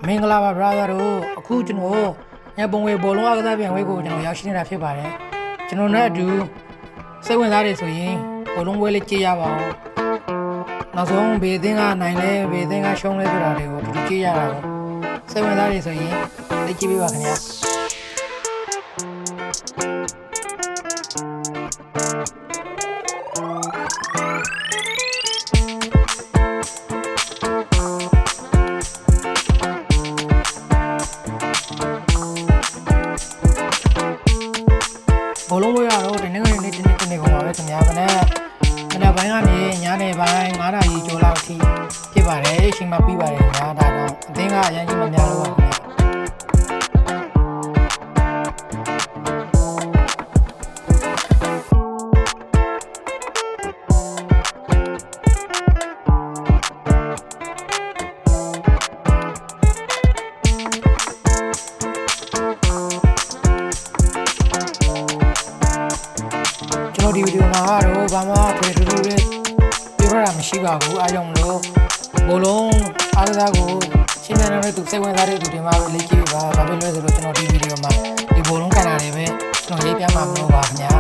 မင်္ဂလာပါ brother တို့အခုကျွန်တော်ညပုံဝေဘောလုံးအကစားပြန်ဝေးကိုကျွန်တော်ရောက်ရှိနေတာဖြစ်ပါတယ်ကျွန်တော်နဲ့အတူစိတ်ဝင်စားတယ်ဆိုရင်ဘောလုံးပွဲလေးကြည့်ရပါအောင်နောက်ဆုံးဘေးအသင်းကနိုင်လဲဘေးအသင်းကရှုံးလဲဆိုတာတွေကိုဒီကြည့်ရတာပေါ့စိတ်ဝင်စားတယ်ဆိုရင်လက်ကြည့်ပေးပါခင်ဗျာဘောလုံးပွဲရတော့ဒီနေ့ကနေနေ့ကုန်ပါပဲခင်ဗျာမနေ့ပိုင်းကနေညနေပိုင်း9နာရီကျော်လောက်အထိဖြစ်ပါတယ်အချိန်မှပြီးပါတယ်ခင်ဗျာဒါတော့အသင်းကအရင်ကြီးမများလို့ပါခင်ဗျာဒီဗီဒီယိုမှာတော့ဘာမှထွေထူးထူးလေးပြောရတာမရှိပါဘူးအားကြောင့်မလို့ဘောလုံးအားကစားကိုရှင်းပြနေတဲ့သူစိတ်ဝင်စားတဲ့သူတွေမှာပဲလေ့ကျင့်ပါဘာဖြစ်လို့လဲဆိုတော့ကျွန်တော်ဒီဗီဒီယိုမှာဒီဘောလုံးကန်တာတွေပဲကျွန်တော်ရေးပြမှာမလို့ပါခင်ဗျာ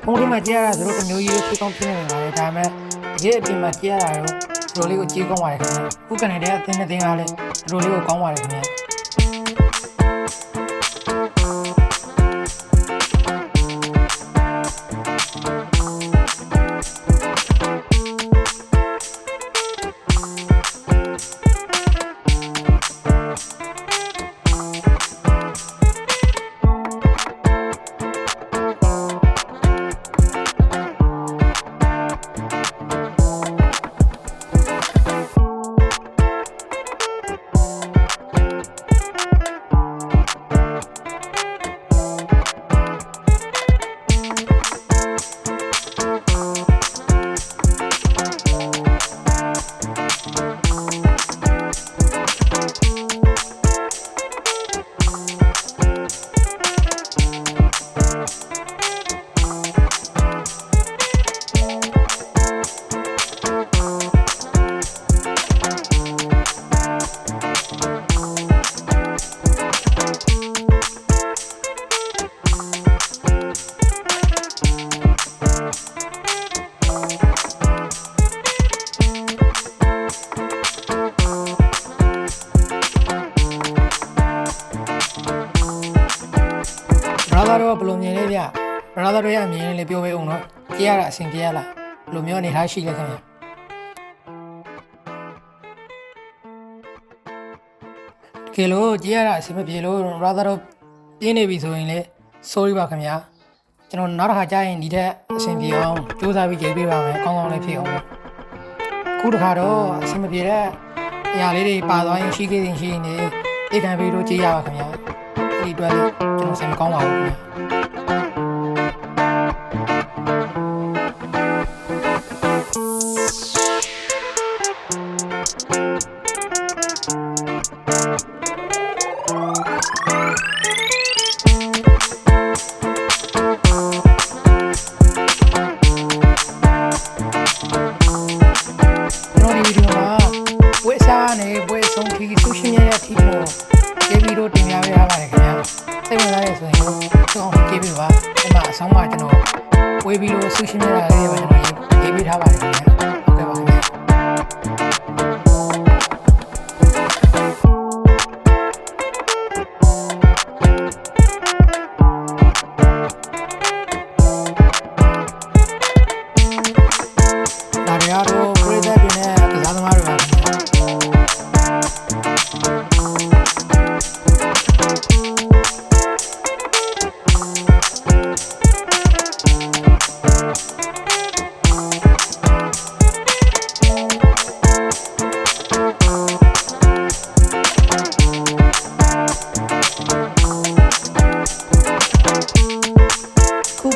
ဘုံဒီမှာကြည့်ရတာဆိုတော့မျိုးကြီးလေးဖြစ်ကောင်းဖြစ်နေပါတယ်ဒါပေမဲ့တကယ်အပြင်မှာကြည့်ရတာတော့တော်လေးကိုကြည့်ကောင်းပါတယ်ခင်ဗျာခုကနေတဲ့အသင်းနဲ့အသင်းကလည်းတော်လေးကိုကောင်းပါတယ်ခင်ဗျာbrother တို့ဘယ်လိုမြင်လဲဗျ brother တို့ရဲ့အမြင်လေးပြောပေးအောင်နော်ကြည့်ရတာအဆင်ပြေရလားဘယ်လိုမျိုးအနေထားရှိလဲခင်ဗျာတကယ်လို့ကြည့်ရတာအဆင်မပြေလို့ brother တို့ပြင်းနေပြီဆိုရင်လေ sorry ပါခင်ဗျာကျွန်တော်နောက်တစ်ခါကြာရင်ဒီထက်အဆင်ပြေအောင်စူးစမ်းပြီးကြည့်ပေးပါမယ်ကောင်းကောင်းလေးဖြစ်အောင်ခုတစ်ခါတော့အဆင်မပြေတဲ့အရာလေးတွေပါသွားရင်ရှိခဲ့ရင်ရှိနေသိခံပြီးတော့ကြည့်ရပါခင်ဗျာဒီအတွက်လည်းကျွန်တော်စိတ်မကောင်းပါဘူးခင်ဗျာဝက်စားနေဘွဲဆုံးထီဆိုရှယ်မီဒီယာထီတော့ဒီဗီဒီယိုတင်ပြပေးထားပါတယ်ခင်ဗျာစိတ်ဝင်စားရဆိုရင်တော့ကြည့်ပေးပါဒီမှာအဆောင်မှာကျွန်တော်ဝေးပြီးလို့ဆိုရှယ်မီဒီယာလေးပဲကျွန်တော်ရေးပေးထားပါတယ်ခင်ဗျာဟုတ်ကဲ့ပါခင်ဗျာဒါတွေကတော့ပရိသတ်တွေနဲ့ကစားသမားတွေပါခင်ဗျာ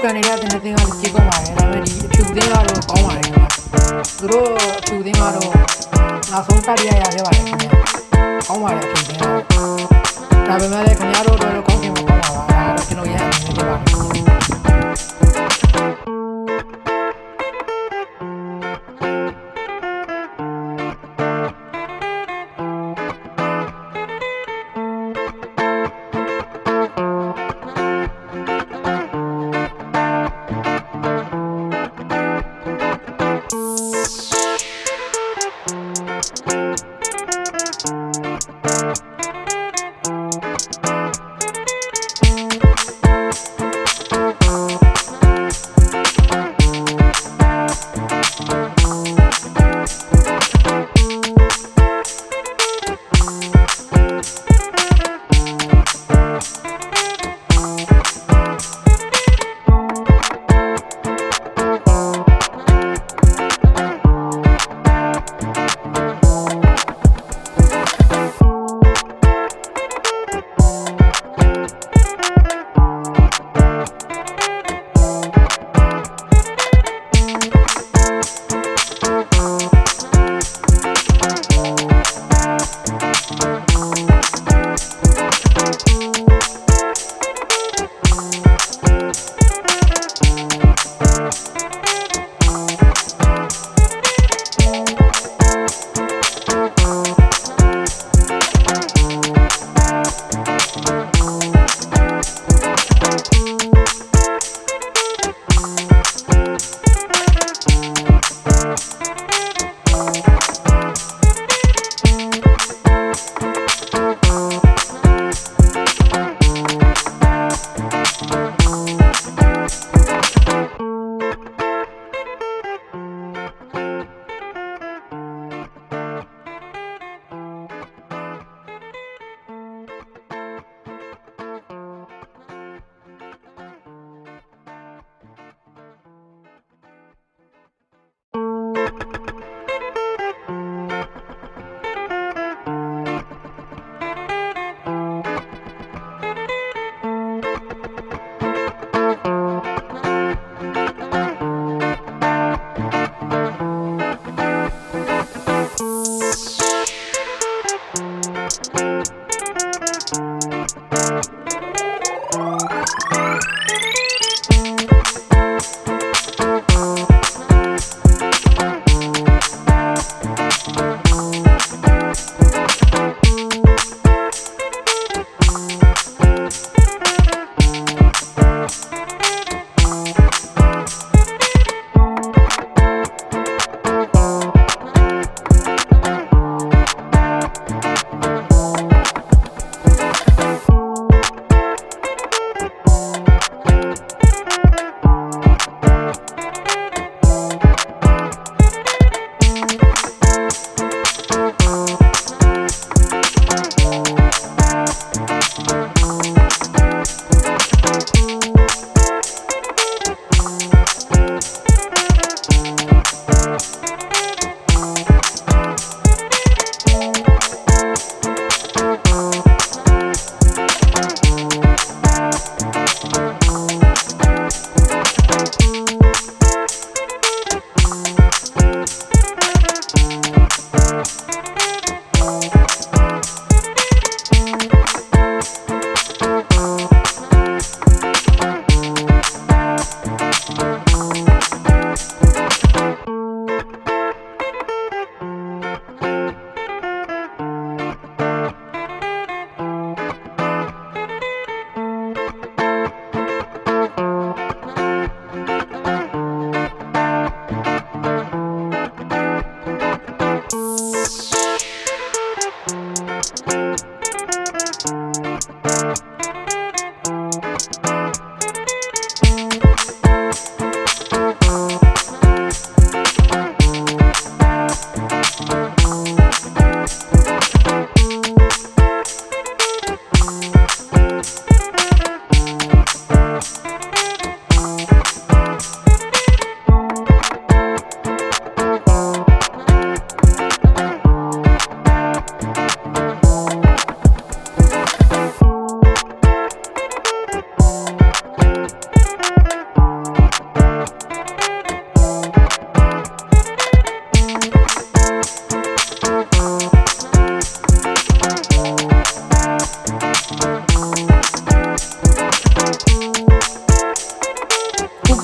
ကန်နေတဲ့တင်တဲ့သင်းကလည်းကြေကောင်းပါတယ်ဒါပေမဲ့ဒီအဖြူသင်းကတော့ကောင်းပါတယ်ခင်ဗျာသူတို့အဖြူသင်းကတော့နောက်ဆုံးတတိယရခဲ့ပါတယ်ခင်ဗျာကောင်းပါတယ်အဖြူသင်းကဒါပေမဲ့လည်းခင်ဗျားတို့တော့ကောင်းခင်မကောင်းပါပါဒါတော့ကျွန်တော်ရဲ့အနေနဲ့ပြောပါ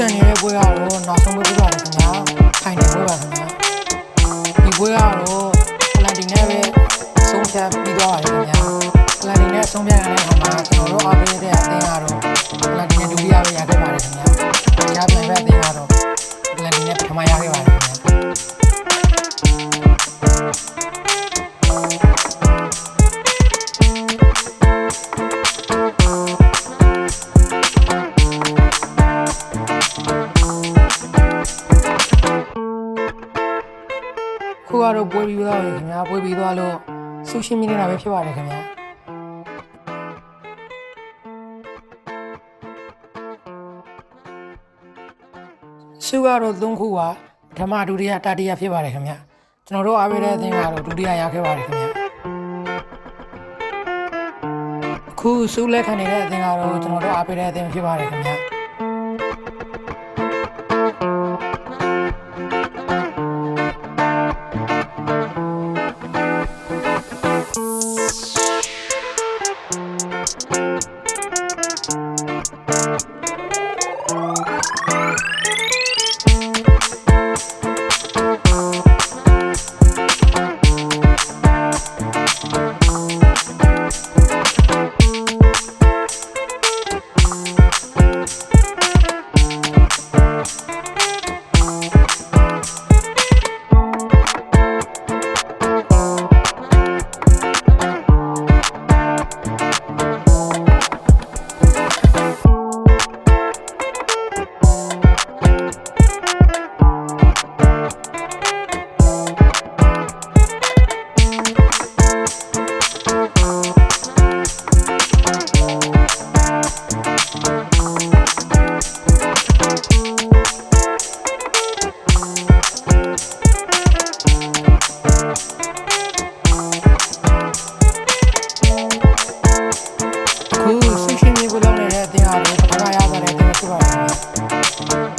ကန်နေတဲ့ပွဲကတော့နောက်ဆုံးပွဲပြပါတယ်ခင်ဗျာဖိုင်နယ်ပွဲပါခင်ဗျာဒီပွဲကတော့ပလန်တီနဲ့ပဲဆုံးဖြတ်ပြီးသွားပါတယ်ခင်ဗျာပလန်တီနဲ့ဆုံးဖြတ်ရတဲ့အခါမှာကျွန်တော်တို့အားပေးတဲ့အသင်းကတော့ပလန်တီနဲ့ဒုတိယပဲရခဲ့ပါတယ်ခင်ဗျာကြားပြန်ပဲအသင်းကတော့ပလန်တီနဲ့ပထမရခဲ့ပါတယ်ခင်ဗျာခုကတော့ပွဲပြီးသွားပြီခင်ဗျာပွဲပြီးသွားလို့ဆူရှင်းမိနေတာပဲဖြစ်ပါတယ်ခင်ဗျာဆူကတော့3ခုပါပထမဒုတိယတတိယဖြစ်ပါတယ်ခင်ဗျာကျွန်တော်တို့အားပေးတဲ့အသင်းကတော့ဒုတိယရခဲ့ပါတယ်ခင်ဗျာအခုဆူလက်ခံနေတဲ့အသင်းကတော့ကျွန်တော်တို့အားပေးတဲ့အသင်းဖြစ်ပါတယ်ခင်ဗျာခုဆူရှင်းမျိုးလောက်နေတဲ့အသင်းအားလုံးပထမရသွားတဲ့အသင်းဖြစ်ပါတယ်